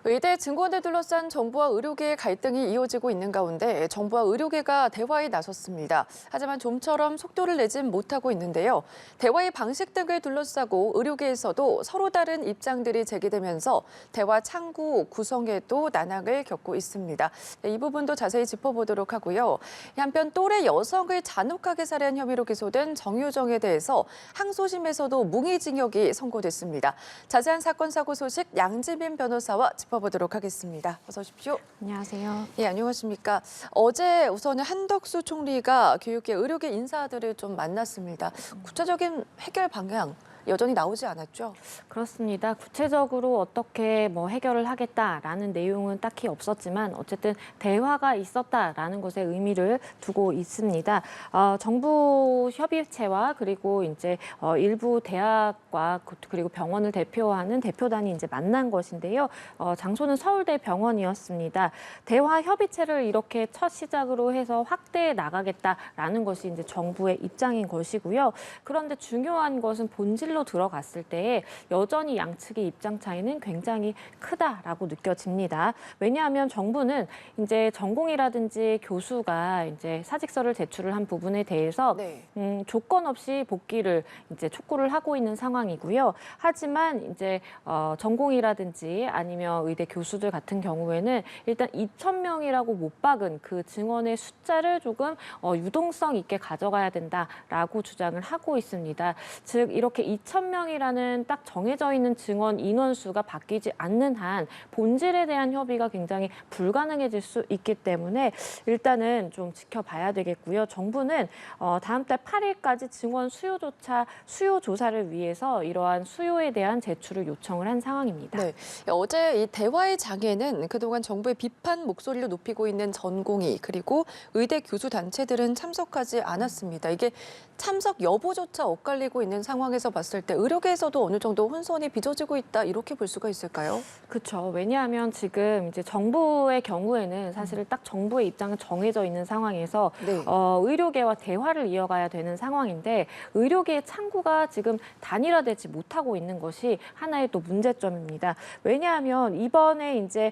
의대 증원을 둘러싼 정부와 의료계의 갈등이 이어지고 있는 가운데 정부와 의료계가 대화에 나섰습니다. 하지만 좀처럼 속도를 내진 못하고 있는데요. 대화의 방식 등을 둘러싸고 의료계에서도 서로 다른 입장들이 제기되면서 대화 창구 구성에도 난항을 겪고 있습니다. 이 부분도 자세히 짚어보도록 하고요. 한편 또래 여성을 잔혹하게 살해한 혐의로 기소된 정유정에 대해서 항소심에서도 무기징역이 선고됐습니다. 자세한 사건 사고 소식 양지민 변호사와 짚어보도록 하겠습니다. 어서 오십시오. 안녕하세요. 예, 안녕하십니까. 어제 우선은 한덕수 총리가 교육계, 의료계 인사들을 좀 만났습니다. 구체적인 해결 방향 여전히 나오지 않았죠? 그렇습니다. 구체적으로 어떻게 해결을 하겠다라는 내용은 딱히 없었지만 어쨌든 대화가 있었다라는 것에 의미를 두고 있습니다. 정부 협의체와 그리고 이제 일부 대학과 그리고 병원을 대표하는 대표단이 이제 만난 것인데요. 장소는 서울대 병원이었습니다. 대화 협의체를 이렇게 첫 시작으로 해서 확대해 나가겠다라는 것이 이제 정부의 입장인 것이고요. 그런데 중요한 것은 본질로 들어갔을 때 여전히 양측의 입장 차이는 굉장히 크다라고 느껴집니다. 왜냐하면 정부는 이제 전공이라든지 교수가 이제 사직서를 제출을 한 부분에 대해서 조건 없이 복귀를 이제 촉구를 하고 있는 상황이고요. 하지만 이제 전공이라든지 아니면 의대 교수들 같은 경우에는 일단 2,000명이라고 못 박은 그 증원의 숫자를 조금 유동성 있게 가져가야 된다라고 주장을 하고 있습니다. 즉 이렇게 2,000명이라는 딱 정해져 있는 증원 인원수가 바뀌지 않는 한 본질에 대한 협의가 굉장히 불가능해질 수 있기 때문에 일단은 좀 지켜봐야 되겠고요. 정부는 다음 달 8일까지 증원 수요 조사를 위해서 이러한 수요에 대한 제출을 요청을 한 상황입니다. 네, 어제 이 대화의 장에는 그동안 정부의 비판 목소리를 높이고 있는 전공의 그리고 의대 교수 단체들은 참석하지 않았습니다. 이게 참석 여부조차 엇갈리고 있는 상황에서 봤을 때 의료계에서도 어느 정도 혼선이 빚어지고 있다 이렇게 볼 수가 있을까요? 그렇죠. 왜냐하면 지금 이제 정부의 경우에는 사실은 딱 정부의 입장은 정해져 있는 상황에서 의료계와 대화를 이어가야 되는 상황인데 의료계의 창구가 지금 단일화되지 못하고 있는 것이 하나의 또 문제점입니다. 왜냐하면 이번에 이제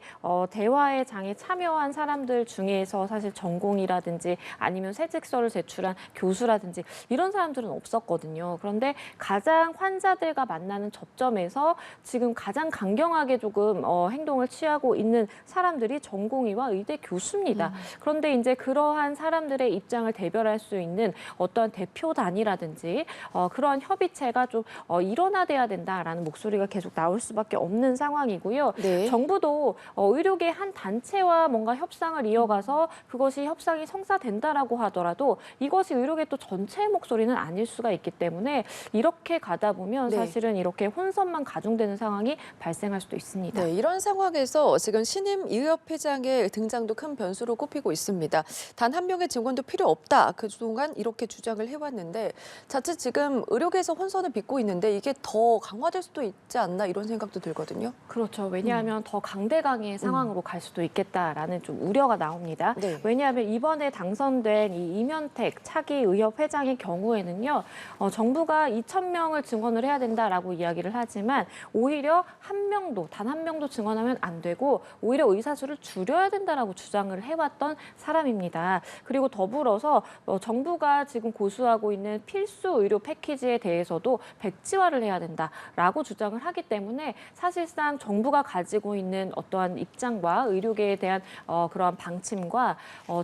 대화의 장에 참여한 사람들 중에서 사실 전공이라든지 아니면 퇴직서를 제출한 교수라든지 이런 사람들은 없었거든요. 그런데 가장 환자들과 만나는 접점에서 지금 가장 강경하게 조금 행동을 취하고 있는 사람들이 전공의와 의대 교수입니다. 그런데 이제 그러한 사람들의 입장을 대변할 수 있는 어떠한 대표단이라든지 그러한 협의체가 좀 일원화돼야 된다라는 목소리가 계속 나올 수밖에 없는 상황이고요. 정부도 의료계 한 단체와 뭔가 협상을 이어가서 그것이 협상이 성사된다라고 하더라도 이것이 의료계 또 전체의 목소리는 아닐 수가 있기 때문에 이렇게 가다 보면 사실은 이렇게 혼선만 가중되는 상황이 발생할 수도 있습니다. 네, 이런 상황에서 지금 신임 의협 회장의 등장도 큰 변수로 꼽히고 있습니다. 단 한 명의 증언도 필요 없다. 그동안 이렇게 주장을 해왔는데 자칫 지금 의료계에서 혼선을 빚고 있는데 이게 더 강화될 수도 있지 않나 이런 생각도 들거든요. 그렇죠. 왜냐하면 더 강대강의 상황으로 갈 수도 있겠다라는 좀 우려가 나옵니다. 왜냐하면 이번에 당선된 이 이면택 차기 의협 회장의 경우에는요. 정부가 2,000명을 증언을 해야 된다라고 이야기를 하지만 오히려 단 한 명도 증언하면 안 되고 오히려 의사수를 줄여야 된다라고 주장을 해왔던 사람입니다. 그리고 더불어서 정부가 지금 고수하고 있는 필수 의료 패키지에 대해서도 백지화를 해야 된다라고 주장을 하기 때문에 사실상 정부가 가지고 있는 어떠한 입장과 의료계에 대한 그러한 방침과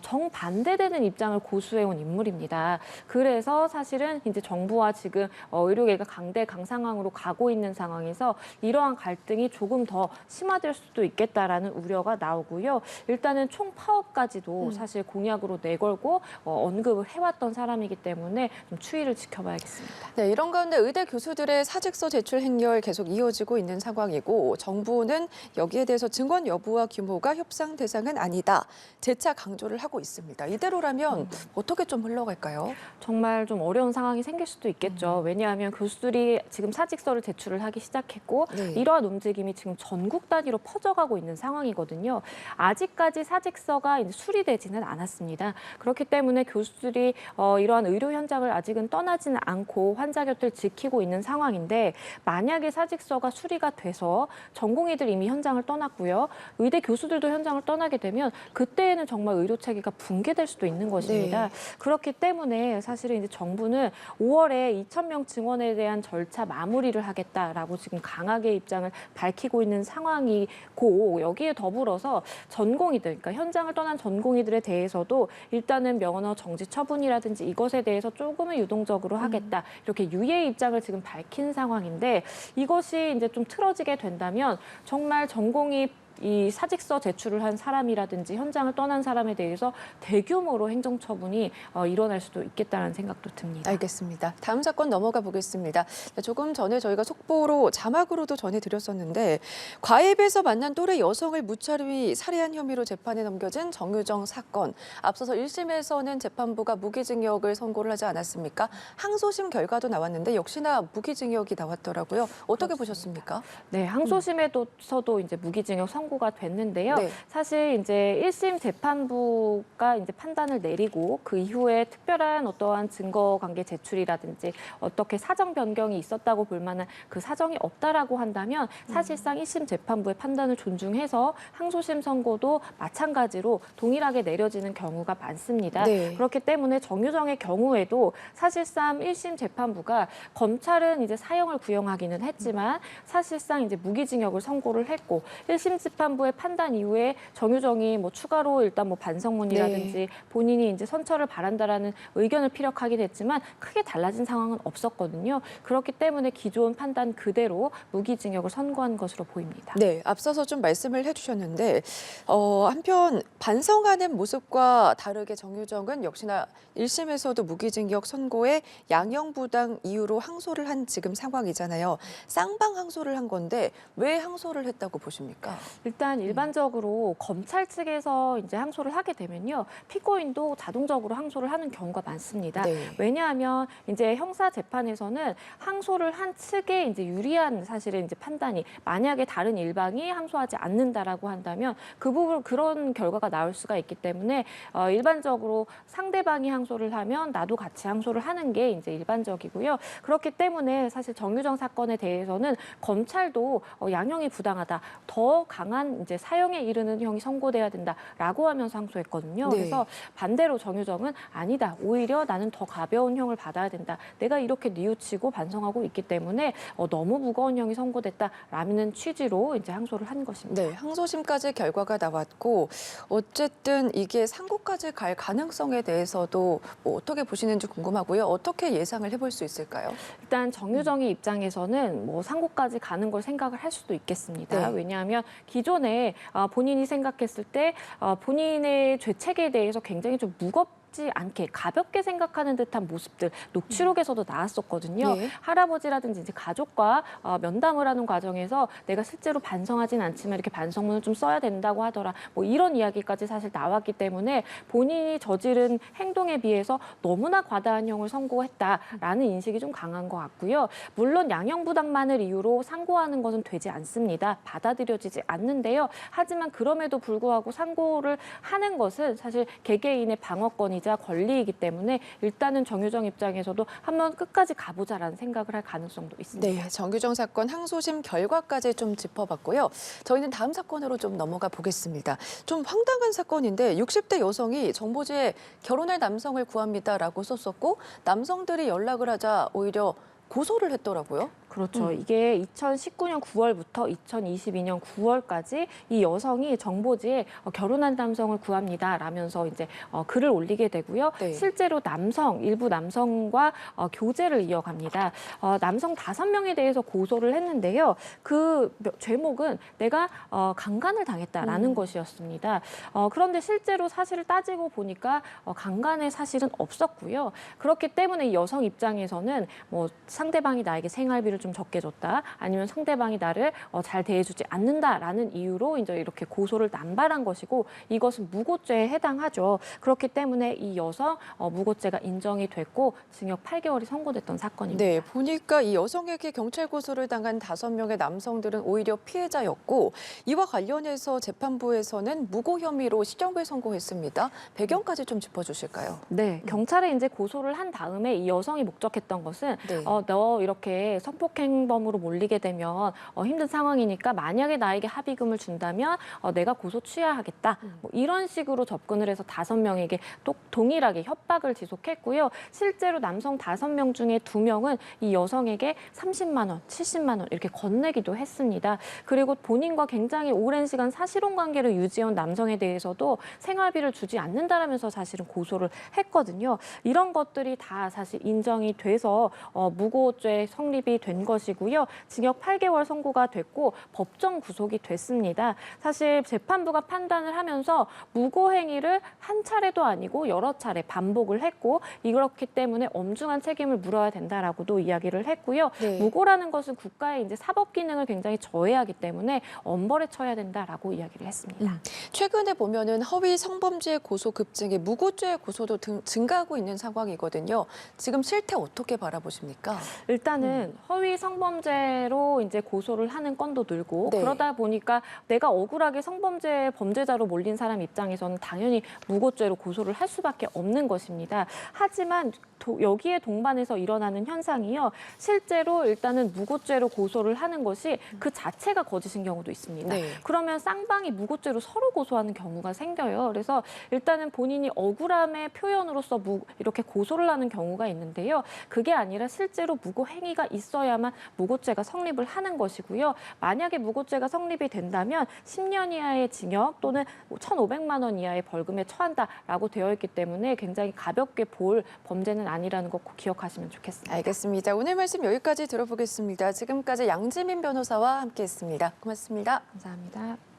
정반대되는 입장을 고수해온 인물입니다. 그래서 사실은 이제 정부와 지금 의료계가 강대강 상황으로 가고 있는 상황에서 이러한 갈등이 조금 더 심화될 수도 있겠다라는 우려가 나오고요. 일단은 총파업까지도 사실 공약으로 내걸고 언급을 해왔던 사람이기 때문에 좀 추이를 지켜봐야겠습니다. 네, 이런 가운데 의대 교수들의 사직서 제출 행렬 계속 이어지고 있는 상황이고 정부는 여기에 대해서 증언 여부와 규모가 협상 대상은 아니다. 재차 강조를 하고 있습니다. 이대로라면 어떻게 좀 흘러갈까요? 정말 좀 어려운 상황이 생길 수도 있겠죠. 왜냐하면 교수들이 지금 사직서를 제출을 하기 시작했고 네. 이러한 움직임이 지금 전국 단위로 퍼져가고 있는 상황이거든요. 아직까지 사직서가 이제 수리되지는 않았습니다. 그렇기 때문에 교수들이 이러한 의료 현장을 아직은 떠나지는 않고 환자 곁을 지키고 있는 상황인데 만약에 사직서가 수리가 돼서 전공의들 이미 현장을 떠났고요. 의대 교수들도 현장을 떠나게 되면 그때에는 정말 의료 체계가 붕괴될 수도 있는 것입니다. 네. 그렇기 때문에 사실은 이제 정부는 5월에 2,000명 증원에 대한 절차 마무리를 하겠다라고 지금 강하게 입장을 밝히고 있는 상황이고 여기에 더불어서 전공의들, 그러니까 현장을 떠난 전공의들에 대해서도 일단은 명언어 정지 처분이라든지 이것에 대해서 조금은 유동적으로 하겠다 이렇게 유예 입장을 지금 밝힌 상황인데 이것이 이제 좀 틀어지게 된다면 정말 전공의 이 사직서 제출을 한 사람이라든지 현장을 떠난 사람에 대해서 대규모로 행정처분이 일어날 수도 있겠다는 생각도 듭니다. 알겠습니다. 다음 사건 넘어가 보겠습니다. 조금 전에 저희가 속보로 자막으로도 전해드렸었는데 과외에서 만난 또래 여성을 무차별히 살해한 혐의로 재판에 넘겨진 정유정 사건. 앞서서 1심에서는 재판부가 무기징역을 선고를 하지 않았습니까? 항소심 결과도 나왔는데 역시나 무기징역이 나왔더라고요. 어떻게 보셨습니까? 네, 항소심에서도 이제 무기징역 선고가 됐는데요. 네. 사실 이제 1심 재판부가 이제 판단을 내리고 그 이후에 특별한 어떠한 증거 관계 제출이라든지 어떻게 사정 변경이 있었다고 볼 만한 그 사정이 없다라고 한다면 사실상 1심 재판부의 판단을 존중해서 항소심 선고도 마찬가지로 동일하게 내려지는 경우가 많습니다. 네. 그렇기 때문에 정유정의 경우에도 사실상 1심 재판부가 검찰은 이제 사형을 구형하기는 했지만 사실상 이제 무기징역을 선고를 했고 1심 재판부의 판단 이후에 정유정이 뭐 추가로 일단 뭐 반성문이라든지 네. 본인이 이제 선처를 바란다라는 의견을 피력하게 됐지만 크게 달라진 상황은 없었거든요. 그렇기 때문에 기존 판단 그대로 무기징역을 선고한 것으로 보입니다. 네, 앞서서 좀 말씀을 해주셨는데 한편 반성하는 모습과 다르게 정유정은 역시나 1심에서도 무기징역 선고에 양형부당 이유로 항소를 한 지금 상황이잖아요. 쌍방 항소를 한 건데 왜 항소를 했다고 보십니까? 일단 일반적으로 검찰 측에서 이제 항소를 하게 되면요. 피고인도 자동적으로 항소를 하는 경우가 많습니다. 네. 왜냐하면 이제 형사 재판에서는 항소를 한 측에 이제 유리한 사실은 이제 판단이 만약에 다른 일방이 항소하지 않는다라고 한다면 그 부분 그런 결과가 나올 수가 있기 때문에 일반적으로 상대방이 항소를 하면 나도 같이 항소를 하는 게 이제 일반적이고요. 그렇기 때문에 사실 정유정 사건에 대해서는 검찰도 양형이 부당하다, 더 강한 이제 사형에 이르는 형이 선고돼야 된다라고 하면서 항소했거든요. 네. 그래서 반대로 정유정은 아니다, 오히려 나는 더 가벼운 형을 받아야 된다. 내가 이렇게 뉘우치고 반성하고 있기 때문에 너무 무거운 형이 선고됐다라는 취지로 이제 항소를 한 것입니다. 네, 항소심까지 결과가 나왔고 어쨌든 이게 상고까지 갈 가능성에 대해서도 뭐 어떻게 보시는지 궁금하고요. 어떻게 예상을 해볼 수 있을까요? 일단 정유정의 입장에서는 뭐 상고까지 가는 걸 생각을 할 수도 있겠습니다. 네. 왜냐하면 기존에 본인이 생각했을 때 본인의 죄책에 대해서 굉장히 좀 무겁지 않게 가볍게 생각하는 듯한 모습들 녹취록에서도 나왔었거든요. 네. 할아버지라든지 이제 가족과 면담을 하는 과정에서 내가 실제로 반성하진 않지만 이렇게 반성문을 좀 써야 된다고 하더라. 뭐 이런 이야기까지 사실 나왔기 때문에 본인이 저지른 행동에 비해서 너무나 과다한 형을 선고했다라는 인식이 좀 강한 것 같고요. 물론 양형부당만을 이유로 상고하는 것은 되지 않습니다. 받아들여지지 않는데요. 하지만 그럼에도 불구하고 상고를 하는 것은 사실 개개인의 방어권이자 권리이기 때문에 일단은 정유정 입장에서도 한번 끝까지 가보자라는 생각을 할 가능성도 있습니다. 네, 정유정 사건 항소심 결과까지 좀 짚어봤고요. 저희는 다음 사건으로 좀 넘어가 보겠습니다. 좀 황당한 사건인데 60대 여성이 정보지에 결혼할 남성을 구합니다라고 썼었고 남성들이 연락을 하자 오히려 고소를 했더라고요. 그렇죠. 이게 2019년 9월부터 2022년 9월까지 이 여성이 정보지에 결혼한 남성을 구합니다 라면서 이제 글을 올리게 되고요. 네. 실제로 일부 남성과 교제를 이어갑니다. 남성 5명에 대해서 고소를 했는데요. 그 제목은 내가 강간을 당했다라는 것이었습니다. 그런데 실제로 사실을 따지고 보니까 강간의 사실은 없었고요. 그렇기 때문에 이 여성 입장에서는 뭐 상대방이 나에게 생활비를 좀 적게 줬다, 아니면 상대방이 나를 잘 대해주지 않는다라는 이유로 이제 이렇게 고소를 남발한 것이고, 이것은 무고죄에 해당하죠. 그렇기 때문에 이 여성 무고죄가 인정이 됐고 징역 8개월이 선고됐던 사건입니다. 네, 보니까 이 여성에게 경찰 고소를 당한 5명의 남성들은 오히려 피해자였고, 이와 관련해서 재판부에서는 무고 혐의로 실형을 선고했습니다. 배경까지 좀 짚어주실까요? 네, 경찰에 이제 고소를 한 다음에 이 여성이 목적했던 것은 네. 너 이렇게 성폭행범으로 몰리게 되면 힘든 상황이니까 만약에 나에게 합의금을 준다면 내가 고소 취하하겠다. 뭐 이런 식으로 접근을 해서 5명에게 또 동일하게 협박을 지속했고요. 실제로 남성 5명 중에 2명은 이 여성에게 30만 원, 70만 원 이렇게 건네기도 했습니다. 그리고 본인과 굉장히 오랜 시간 사실혼 관계를 유지해온 남성에 대해서도 생활비를 주지 않는다라면서 사실은 고소를 했거든요. 이런 것들이 다 사실 인정이 돼서 무고죄 성립이 된 것이고요. 징역 8개월 선고가 됐고 법정 구속이 됐습니다. 사실 재판부가 판단을 하면서 무고 행위를 한 차례도 아니고 여러 차례 반복을 했고, 이렇기 때문에 엄중한 책임을 물어야 된다라고도 이야기를 했고요. 네. 무고라는 것은 국가의 이제 사법 기능을 굉장히 저해하기 때문에 엄벌에 처해야 된다라고 이야기를 했습니다. 최근에 보면은 허위 성범죄 고소 급증에 무고죄 고소도 증가하고 있는 상황이거든요. 지금 실태 어떻게 바라보십니까? 일단은 허위 성범죄로 이제 고소를 하는 건도 늘고, 네. 그러다 보니까 내가 억울하게 성범죄 범죄자로 몰린 사람 입장에서는 당연히 무고죄로 고소를 할 수밖에 없는 것입니다. 하지만 여기에 동반해서 일어나는 현상이요, 실제로 일단은 무고죄로 고소를 하는 것이 그 자체가 거짓인 경우도 있습니다. 네. 그러면 쌍방이 무고죄로 서로 고소하는 경우가 생겨요. 그래서 일단은 본인이 억울함의 표현으로서 이렇게 고소를 하는 경우가 있는데요. 그게 아니라 실제로 무고 행위가 있어야만 무고죄가 성립을 하는 것이고요. 만약에 무고죄가 성립이 된다면 10년 이하의 징역 또는 1,500만 원 이하의 벌금에 처한다라고 되어 있기 때문에 굉장히 가볍게 볼 범죄는 아니라는 거 꼭 기억하시면 좋겠습니다. 알겠습니다. 오늘 말씀 여기까지 들어보겠습니다. 지금까지 양지민 변호사와 함께했습니다. 고맙습니다. 감사합니다.